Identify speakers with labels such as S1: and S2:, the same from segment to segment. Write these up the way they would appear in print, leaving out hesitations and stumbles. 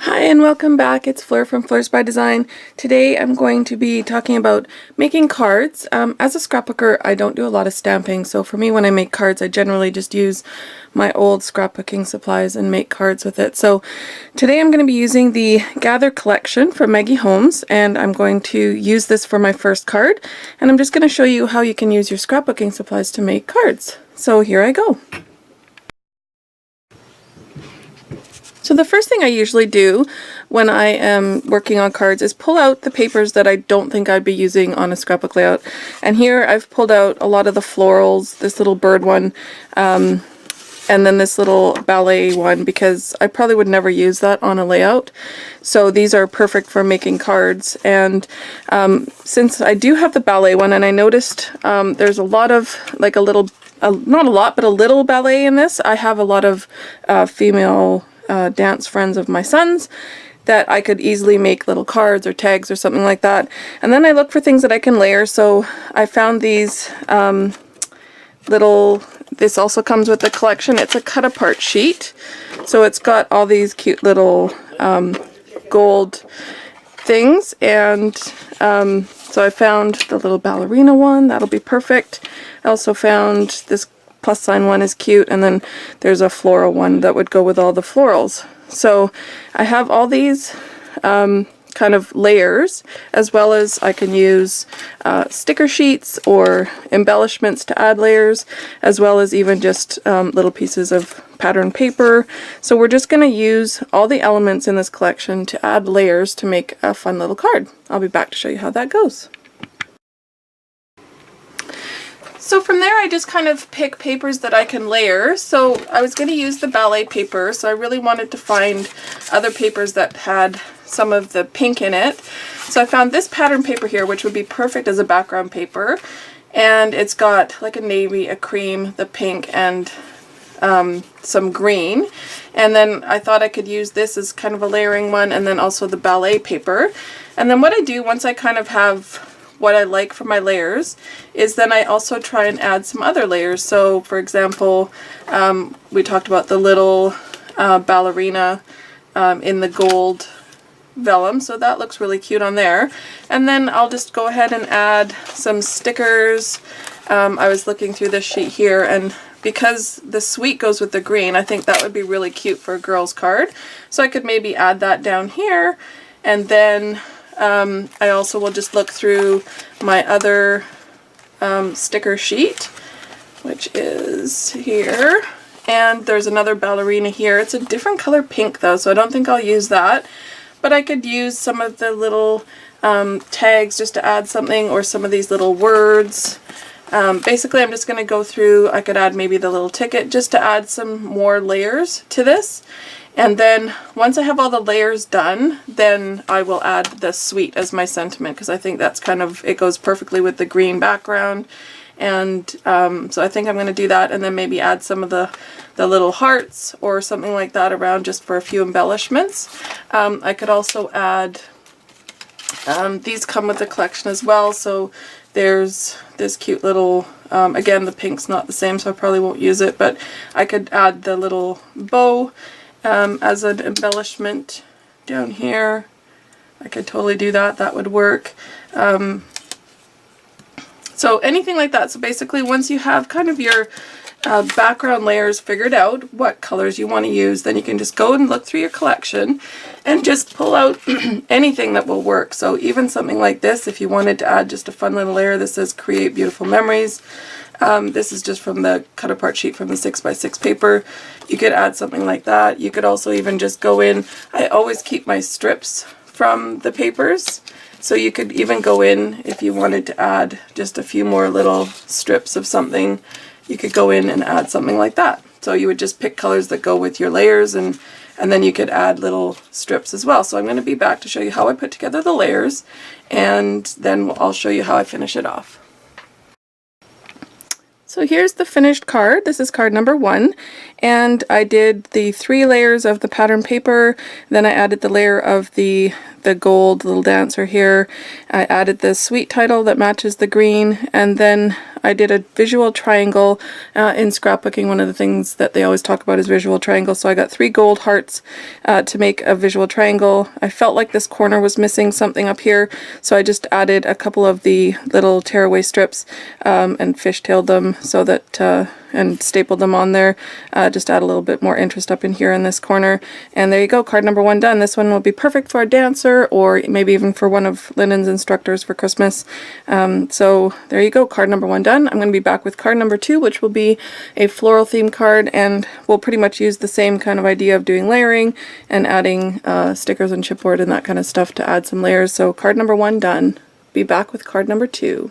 S1: Hi and welcome back. It's Fleur from Fleursbydesign. Today I'm going to be talking about making cards. As a scrapbooker, I don't do a lot of stamping, so for me when I make cards I generally just use my old scrapbooking supplies and make cards with it. So today I'm going to be using the Gather Collection from Maggie Holmes, and I'm going to use this for my first card, and I'm just going to show you how you can use your scrapbooking supplies to make cards. So here I go. So the first thing I usually do when I am working on cards is pull out the papers that I don't think I'd be using on a scrapbook layout. And here I've pulled out a lot of the florals, this little bird one, and then this little ballet one, because I probably would never use that on a layout. So these are perfect for making cards. And since I do have the ballet one, and I noticed there's a lot of, like not a lot, but a little ballet in this. I have a lot of female dance friends of my son's that I could easily make little cards or tags or something like that. And then I look for things that I can layer, so I found these this also comes with the collection. It's a cut apart sheet, so it's got all these cute little gold things, and so I found the little ballerina one, that'll be perfect. I also found this plus sign one is cute, and then there's a floral one that would go with all the florals. So I have all these kind of layers, as well as I can use sticker sheets or embellishments to add layers, as well as even just little pieces of pattern paper. So we're just going to use all the elements in this collection to add layers to make a fun little card. I'll be back to show you how that goes. So from there I just kind of pick papers that I can layer. So I was going to use the ballet paper, so I really wanted to find other papers that had some of the pink in it. So I found this pattern paper here, which would be perfect as a background paper. And it's got like a navy, a cream, the pink, and some green. And then I thought I could use this as kind of a layering one, and then also the ballet paper. And then what I do once I kind of have what I like for my layers is then I also try and add some other layers. So for example, we talked about the little ballerina in the gold vellum, so that looks really cute on there. And then I'll just go ahead and add some stickers. I was looking through this sheet here, and because the sweet goes with the green, I think that would be really cute for a girl's card. So I could maybe add that down here, and then I also will just look through my other sticker sheet, which is here, and there's another ballerina here. It's a different color pink though, so I don't think I'll use that, but I could use some of the little tags just to add something, or some of these little words. Basically I'm just going to go through. I could add maybe the little ticket just to add some more layers to this. And then once I have all the layers done, then I will add the sweet as my sentiment, because I think that's kind of, it goes perfectly with the green background. And so I think I'm going to do that, and then maybe add some of the little hearts or something like that around just for a few embellishments. I could also add, these come with the collection as well, so there's this cute little, again the pink's not the same so I probably won't use it, but I could add the little bow as an embellishment down here. I could totally do that, that would work. So anything like that. So basically once you have kind of your background layers figured out, what colors you want to use, then you can just go and look through your collection and just pull out anything that will work. So even something like this, if you wanted to add just a fun little layer, this says create beautiful memories. This is just from the cut apart sheet from the 6x6 paper. You could add something like that. You could also even just go in. I always keep my strips from the papers, so you could even go in if you wanted to add just a few more little strips of something. You could go in and add something like that. So you would just pick colors that go with your layers, and then you could add little strips as well. So I'm going to be back to show you how I put together the layers, and then I'll show you how I finish it off. So here's the finished card. This is card number 1, and I did the 3 layers of the pattern paper, then I added the layer of the gold little dancer here. I added the sweet title that matches the green, and then I did a visual triangle in scrapbooking. One of the things that they always talk about is visual triangle. So I got 3 gold hearts to make a visual triangle. I felt like this corner was missing something up here, so I just added a couple of the little tearaway strips and fishtailed them so that and stapled them on there, just add a little bit more interest up in here in this corner. And there you go, card number 1 done. This one will be perfect for a dancer, or maybe even for one of Lynnon's instructors for Christmas. So there you go, card number 1 done. I'm going to be back with card number 2, which will be a floral theme card, and we'll pretty much use the same kind of idea of doing layering and adding stickers and chipboard and that kind of stuff to add some layers. So card number 1 done. Be back with card number 2.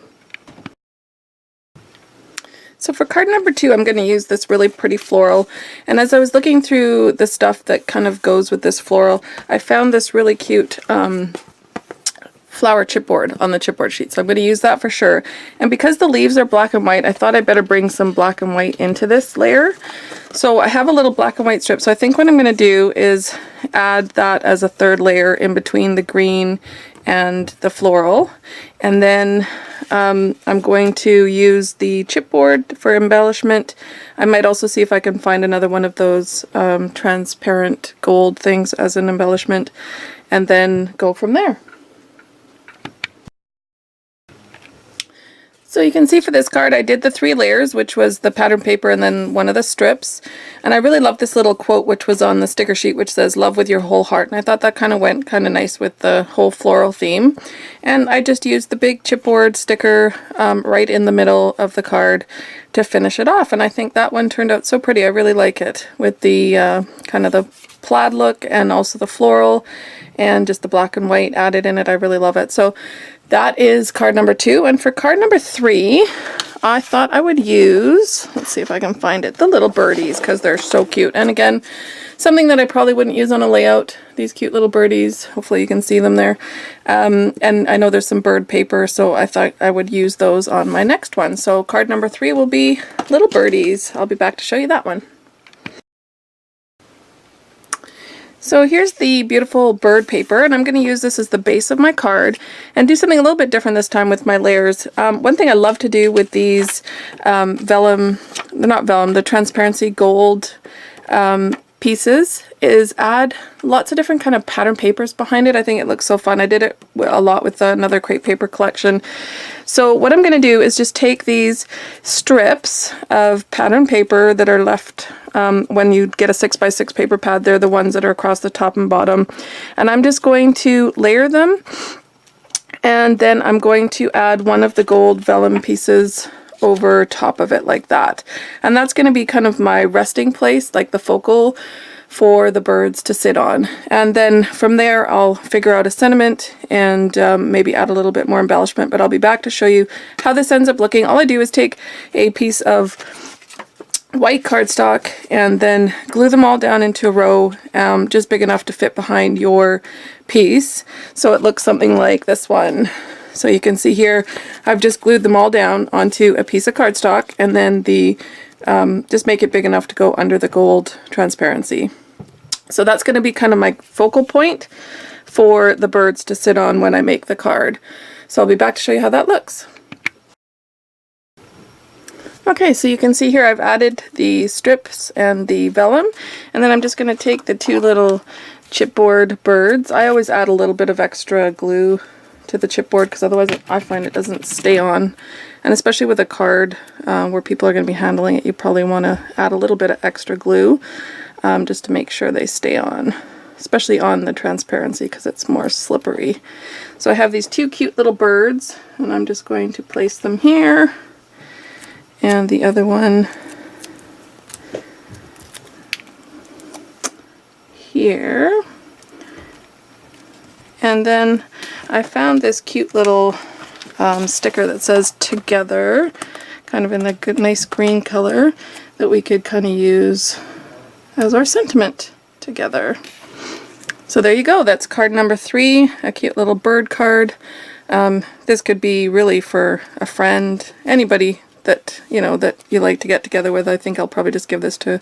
S1: So for card number 2, I'm going to use this really pretty floral, and as I was looking through the stuff that kind of goes with this floral, I found this really cute flower chipboard on the chipboard sheet, so I'm going to use that for sure. And because the leaves are black and white, I thought I'd better bring some black and white into this layer. So I have a little black and white strip, so I think what I'm going to do is add that as a 3rd layer in between the green and the floral, and then I'm going to use the chipboard for embellishment. I might also see if I can find another one of those transparent gold things as an embellishment, and then go from there. So you can see for this card I did the 3 layers, which was the pattern paper and then one of the strips. And I really love this little quote which was on the sticker sheet, which says "Love with your whole heart." And I thought that kind of went kind of nice with the whole floral theme. And I just used the big chipboard sticker right in the middle of the card to finish it off. And I think that one turned out so pretty. I really like it with the kind of the plaid look and also the floral and just the black and white added in it. I really love it. So that is card number 2. And for card number 3, I thought I would use, let's see if I can find it, the little birdies, because they're so cute. And again, something that I probably wouldn't use on a layout, these cute little birdies. Hopefully you can see them there. And I know there's some bird paper, so I thought I would use those on my next one. So card number 3 will be little birdies. I'll be back to show you that one. So here's the beautiful bird paper, and I'm going to use this as the base of my card and do something a little bit different this time with my layers. One thing I love to do with these vellum, they're not vellum, the transparency gold pieces is add lots of different kind of pattern papers behind it. I think it looks so fun. I did it a lot with another crepe paper collection. So what I'm going to do is just take these strips of pattern paper that are left when you get a 6x6 paper pad. They're the ones that are across the top and bottom, and I'm just going to layer them, and then I'm going to add one of the gold vellum pieces over top of it like that. And that's going to be kind of my resting place, like the focal for the birds to sit on. And then from there I'll figure out a sentiment and maybe add a little bit more embellishment, but I'll be back to show you how this ends up looking. All I do is take a piece of white cardstock and then glue them all down into a row, just big enough to fit behind your piece. So it looks something like this one. So you can see here, I've just glued them all down onto a piece of cardstock, and then the just make it big enough to go under the gold transparency. So that's going to be kind of my focal point for the birds to sit on when I make the card. So I'll be back to show you how that looks. Okay, so you can see here I've added the strips and the vellum, and then I'm just going to take the 2 little chipboard birds. I always add a little bit of extra glue to the chipboard because otherwise I find it doesn't stay on, and especially with a card where people are going to be handling it, you probably want to add a little bit of extra glue just to make sure they stay on, especially on the transparency because it's more slippery. So I have these 2 cute little birds, and I'm just going to place them here, and the other one here. And then I found this cute little sticker that says "Together," kind of in the good, nice green color, that we could kind of use as our sentiment together. So there you go. That's card number 3, a cute little bird card. This could be really for a friend, anybody that that you like to get together with. I think I'll probably just give this to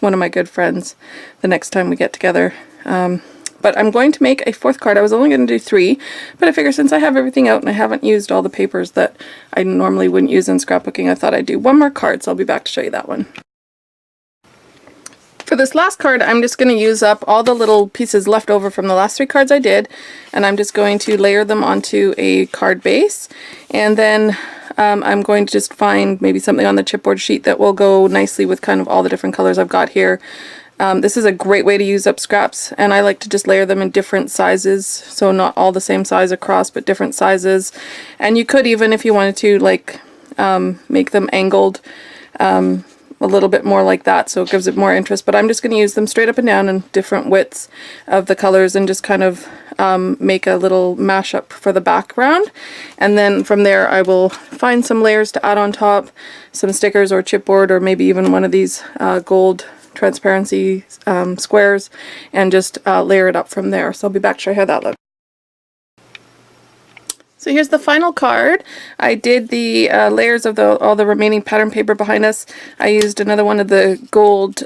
S1: one of my good friends the next time we get together. But I'm going to make a 4th card. I was only going to do 3, but I figure since I have everything out and I haven't used all the papers that I normally wouldn't use in scrapbooking, I thought I'd do 1 more card, so I'll be back to show you that one. For this last card, I'm just going to use up all the little pieces left over from the last 3 cards I did, and I'm just going to layer them onto a card base, and then I'm going to just find maybe something on the chipboard sheet that will go nicely with kind of all the different colors I've got here. This is a great way to use up scraps, and I like to just layer them in different sizes, so not all the same size across, but different sizes. And you could even, if you wanted to, like make them angled a little bit more like that, so it gives it more interest. But I'm just going to use them straight up and down in different widths of the colors and just kind of make a little mashup for the background. And then from there I will find some layers to add on top, some stickers or chipboard, or maybe even one of these gold transparency squares, and just layer it up from there. So I'll be back to show you how that looks. So here's the final card. I did the layers of all the remaining pattern paper behind us. I used another one of the gold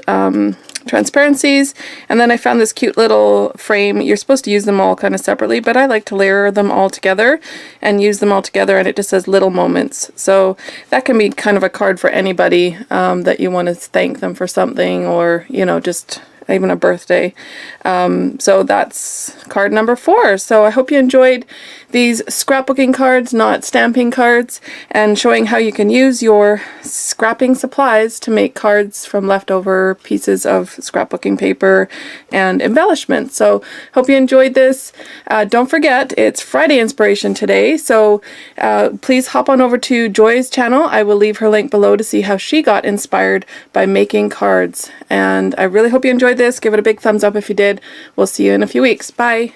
S1: transparencies, and then I found this cute little frame. You're supposed to use them all kind of separately, but I like to layer them all together and use them all together, and it just says little moments. So that can be kind of a card for anybody that you want to thank them for something, or you know, just even a birthday. So that's card number 4. So I hope you enjoyed these scrapbooking cards, not stamping cards, and showing how you can use your scrapping supplies to make cards from leftover pieces of scrapbooking paper and embellishments. So hope you enjoyed this. Don't forget, it's Friday Inspiration today, so please hop on over to Joy's channel. I will leave her link below to see how she got inspired by making cards. And I really hope you enjoyed this. Give it a big thumbs up if you did. We'll see you in a few weeks. Bye!